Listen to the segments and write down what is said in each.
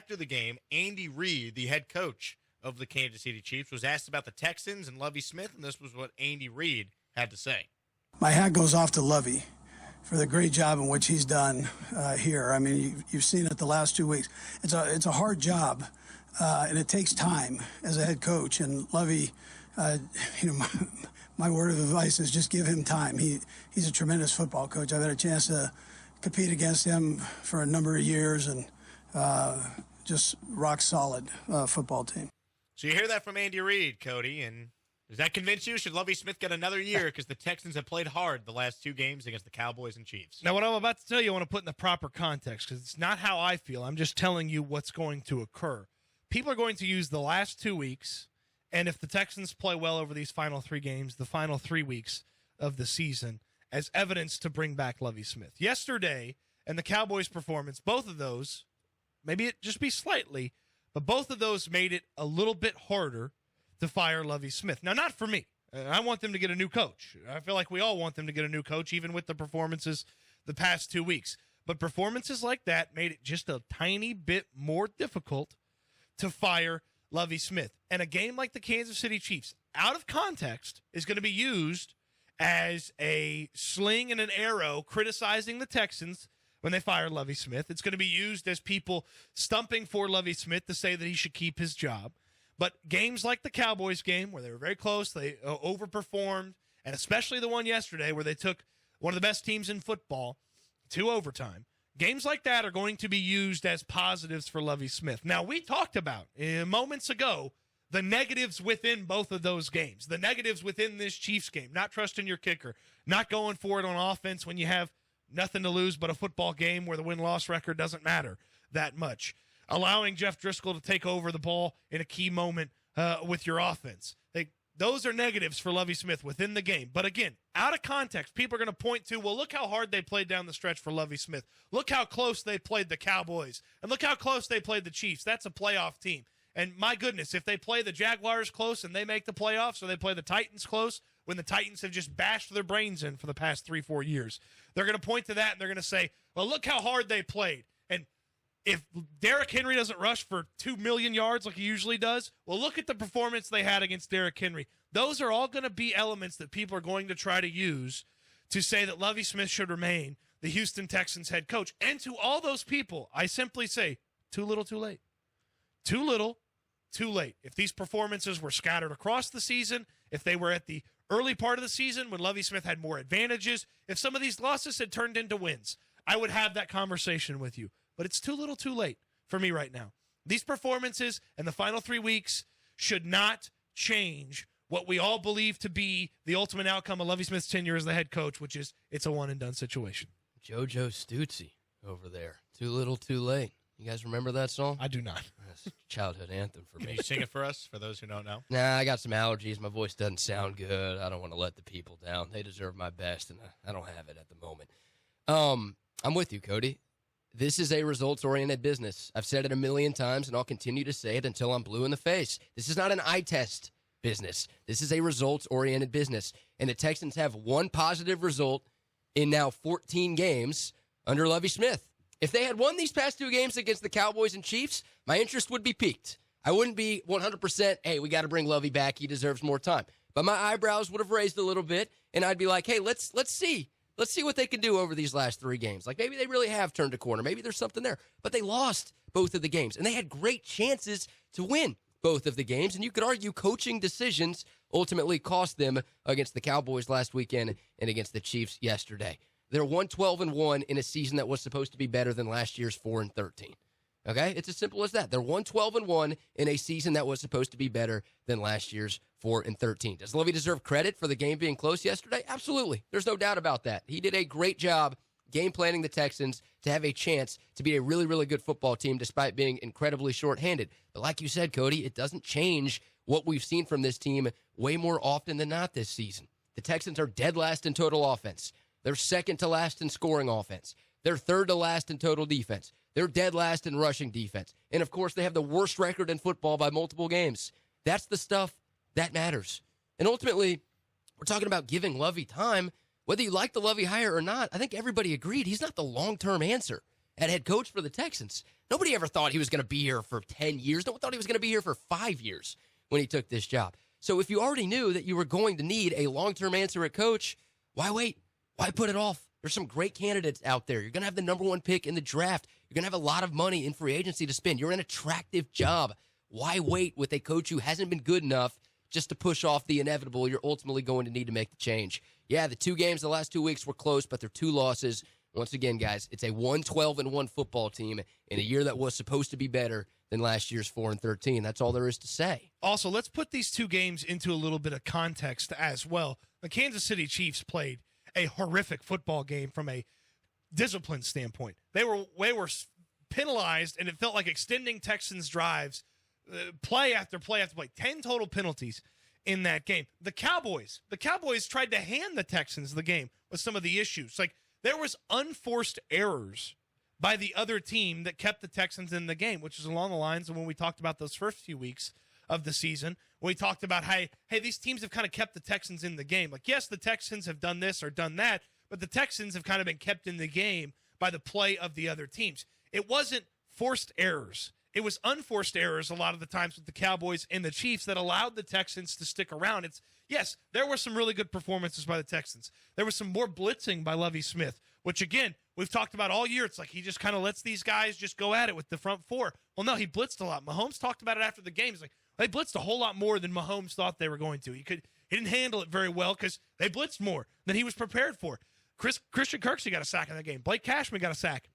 after the game, Andy Reid, the head coach of the Kansas City Chiefs, was asked about the Texans and Lovie Smith, and this was what Andy Reid had to say. My hat goes off to Lovie for the great job in which he's done here. I mean, you've seen it the last 2 weeks. It's a hard job, and it takes time as a head coach. And Lovie, my word of advice is just give him time. He's a tremendous football coach. I've had a chance to compete against him for a number of years, and just rock solid football team. So you hear that from Andy Reid, Cody, and does that convince you? Should Lovie Smith get another year? Because the Texans have played hard the last 2 games against the Cowboys and Chiefs. Now, what I'm about to tell you, I want to put in the proper context, because it's not how I feel. I'm just telling you what's going to occur. People are going to use the last 2 weeks, and if the Texans play well over these final 3 games, the final 3 weeks of the season, as evidence to bring back Lovie Smith. Yesterday, and the Cowboys' performance, both of those, maybe it just be slightly, but both of those made it a little bit harder to fire Lovie Smith. Now, not for me. I want them to get a new coach. I feel like we all want them to get a new coach, even with the performances the past 2 weeks. But performances like that made it just a tiny bit more difficult to fire Lovie Smith. And a game like the Kansas City Chiefs, out of context, is going to be used as a sling and an arrow criticizing the Texans when they fire Lovie Smith. It's going to be used as people stumping for Lovie Smith to say that he should keep his job. But games like the Cowboys game, where they were very close, they overperformed, and especially the one yesterday where they took one of the best teams in football to overtime, games like that are going to be used as positives for Lovie Smith. Now, we talked about moments ago the negatives within both of those games, the negatives within this Chiefs game, not trusting your kicker, not going for it on offense when you have nothing to lose but a football game where the win-loss record doesn't matter that much. Allowing Jeff Driscoll to take over the ball in a key moment with your offense. Those are negatives for Lovie Smith within the game. But again, out of context, people are going to point to, well, look how hard they played down the stretch for Lovie Smith. Look how close they played the Cowboys. And look how close they played the Chiefs. That's a playoff team. And my goodness, if they play the Jaguars close and they make the playoffs, or they play the Titans close, when the Titans have just bashed their brains in for the past 3-4 years, they're going to point to that and they're going to say, well, look how hard they played. And if Derrick Henry doesn't rush for 2 million yards like he usually does, well, look at the performance they had against Derrick Henry. Those are all going to be elements that people are going to try to use to say that Lovie Smith should remain the Houston Texans head coach. And to all those people, I simply say, too little, too late. Too little, too late. If these performances were scattered across the season, if they were at the early part of the season when Lovie Smith had more advantages, if some of these losses had turned into wins, I would have that conversation with you. But it's too little, too late for me right now. These performances and the final 3 weeks should not change what we all believe to be the ultimate outcome of Lovie Smith's tenure as the head coach, which is it's a one-and-done situation. JoJo Stootsy over there. Too little, too late. You guys remember that song? I do not. That's a childhood anthem for me. Can you sing it for us, for those who don't know? Nah, I got some allergies. My voice doesn't sound good. I don't want to let the people down. They deserve my best, and I don't have it at the moment. I'm with you, Cody. This is a results-oriented business. I've said it a million times, and I'll continue to say it until I'm blue in the face. This is not an eye test business. This is a results-oriented business. And the Texans have one positive result in now 14 games under Lovie Smith. If they had won these past 2 games against the Cowboys and Chiefs, my interest would be piqued. I wouldn't be 100%, hey, we got to bring Lovie back. He deserves more time. But my eyebrows would have raised a little bit, and I'd be like, hey, let's see. Let's see what they can do over these last 3 games. Like, maybe they really have turned a corner. Maybe there's something there. But they lost both of the games, and they had great chances to win both of the games. And you could argue coaching decisions ultimately cost them against the Cowboys last weekend and against the Chiefs yesterday. They're 1-12-1 in a season that was supposed to be better than last year's 4-13. Okay? It's as simple as that. They're 1-12-1 in a season that was supposed to be better than last year's 4-13. Does Lovie deserve credit for the game being close yesterday? Absolutely. There's no doubt about that. He did a great job game planning the Texans to have a chance to be a really, really good football team despite being incredibly shorthanded. But like you said, Cody, it doesn't change what we've seen from this team way more often than not this season. The Texans are dead last in total offense. They're second to last in scoring offense. They're third to last in total defense. They're dead last in rushing defense. And, of course, they have the worst record in football by multiple games. That's the stuff that matters. And ultimately, we're talking about giving Lovie time. Whether you like the Lovie hire or not, I think everybody agreed he's not the long-term answer. at head coach for the Texans. Nobody ever thought he was going to be here for 10 years. No one thought he was going to be here for 5 years when he took this job. So if you already knew that you were going to need a long-term answer at coach, why wait? Why put it off? There's some great candidates out there. You're going to have the number 1 pick in the draft. You're going to have a lot of money in free agency to spend. You're in an attractive job. Why wait with a coach who hasn't been good enough just to push off the inevitable? You're ultimately going to need to make the change. Yeah, the 2 games the last 2 weeks were close, but they're 2 losses. Once again, guys, it's a 1-12-1 football team in a year that was supposed to be better than last year's 4-13. That's all there is to say. Also, let's put these 2 games into a little bit of context as well. The Kansas City Chiefs played a horrific football game from a discipline standpoint. They were penalized, and it felt like extending Texans drives, play after play after play. 10 total penalties in that game. The Cowboys tried to hand the Texans the game with some of the issues. Like, there was unforced errors by the other team that kept the Texans in the game, which is along the lines of when we talked about those first few weeks of the season. We talked about, hey, these teams have kind of kept the Texans in the game. Like, yes, the Texans have done this or done that, but the Texans have kind of been kept in the game by the play of the other teams. It wasn't forced errors. It was unforced errors a lot of the times with the Cowboys and the Chiefs that allowed the Texans to stick around. Yes, there were some really good performances by the Texans. There was some more blitzing by Lovie Smith, which, again, we've talked about all year. It's like he just kind of lets these guys just go at it with the front 4. Well, no, he blitzed a lot. Mahomes talked about it after the game. He's like, they blitzed a whole lot more than Mahomes thought they were going to. He didn't handle it very well because they blitzed more than he was prepared for. Christian Kirksey got a sack in that game. Blake Cashman got a sack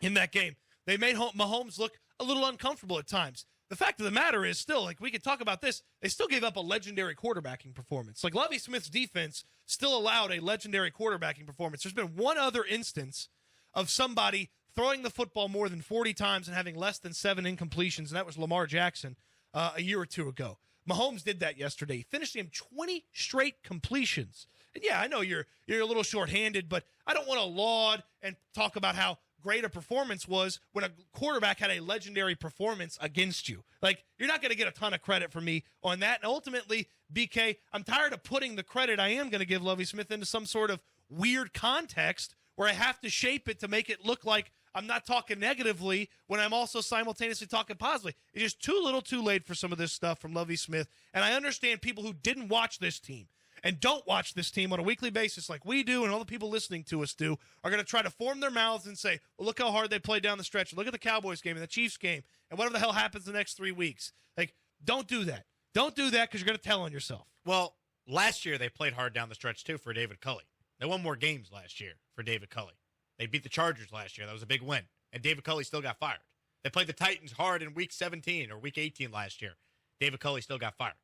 in that game. They made Mahomes look a little uncomfortable at times. The fact of the matter is still, like, we could talk about this, they still gave up a legendary quarterbacking performance. Like, Lovie Smith's defense still allowed a legendary quarterbacking performance. There's been one other instance of somebody throwing the football more than 40 times and having less than 7 incompletions, and that was Lamar Jackson a year or 2 ago. Mahomes did that yesterday. He finished him 20 straight completions. And yeah, I know you're a little shorthanded, but I don't want to laud and talk about how great a performance was when a quarterback had a legendary performance against you. Like, you're not going to get a ton of credit from me on that. And ultimately, BK, I'm tired of putting the credit I am going to give Lovie Smith into some sort of weird context where I have to shape it to make it look like I'm not talking negatively when I'm also simultaneously talking positively. It's just too little too late for some of this stuff from Lovie Smith. And I understand people who didn't watch this team and don't watch this team on a weekly basis like we do and all the people listening to us do are going to try to form their mouths and say, well, look how hard they played down the stretch. Look at the Cowboys game and the Chiefs game and whatever the hell happens the next 3 weeks. Like, don't do that. Don't do that because you're going to tell on yourself. Well, last year they played hard down the stretch, too, for David Culley. They won more games last year for David Culley. They beat the Chargers last year. That was a big win. And David Culley still got fired. They played the Titans hard in Week 17 or Week 18 last year. David Culley still got fired.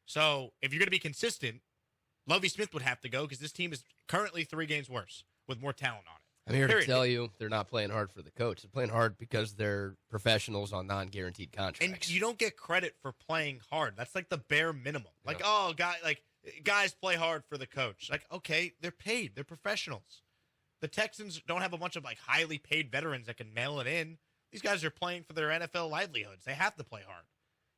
So if you're going to be consistent, Lovie Smith would have to go because this team is currently 3 games worse with more talent on it. I'm here to tell you they're not playing hard for the coach. They're playing hard because they're professionals on non-guaranteed contracts. And you don't get credit for playing hard. That's like the bare minimum. Like, guys play hard for the coach. Like, okay, they're paid. They're professionals. The Texans don't have a bunch of, like, highly paid veterans that can mail it in. These guys are playing for their NFL livelihoods. They have to play hard.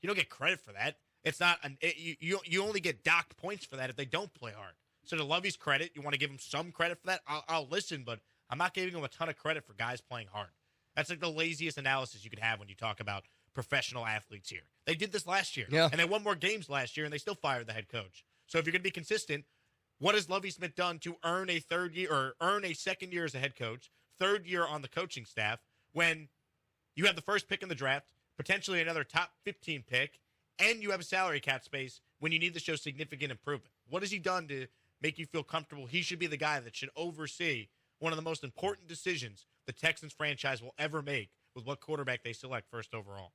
You don't get credit for that. It's not you only get docked points for that if they don't play hard. So to Lovie's credit, you want to give him some credit for that? I'll listen, but I'm not giving him a ton of credit for guys playing hard. That's like the laziest analysis you could have when you talk about professional athletes here. They did this last year, and they won more games last year, and they still fired the head coach. So if you're going to be consistent, what has Lovie Smith done to earn a third year or earn a second year as a head coach, third year on the coaching staff, when you have the first pick in the draft, potentially another top 15 pick, and you have a salary cap space when you need to show significant improvement? What has he done to make you feel comfortable he should be the guy that should oversee one of the most important decisions the Texans franchise will ever make with what quarterback they select first overall?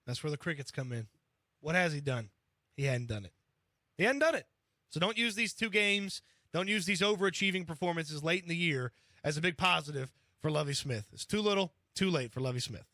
That's where the crickets come in. What has he done? He hadn't done it. He hadn't done it. So don't use these 2 games, don't use these overachieving performances late in the year as a big positive for Lovie Smith. It's too little, too late for Lovie Smith.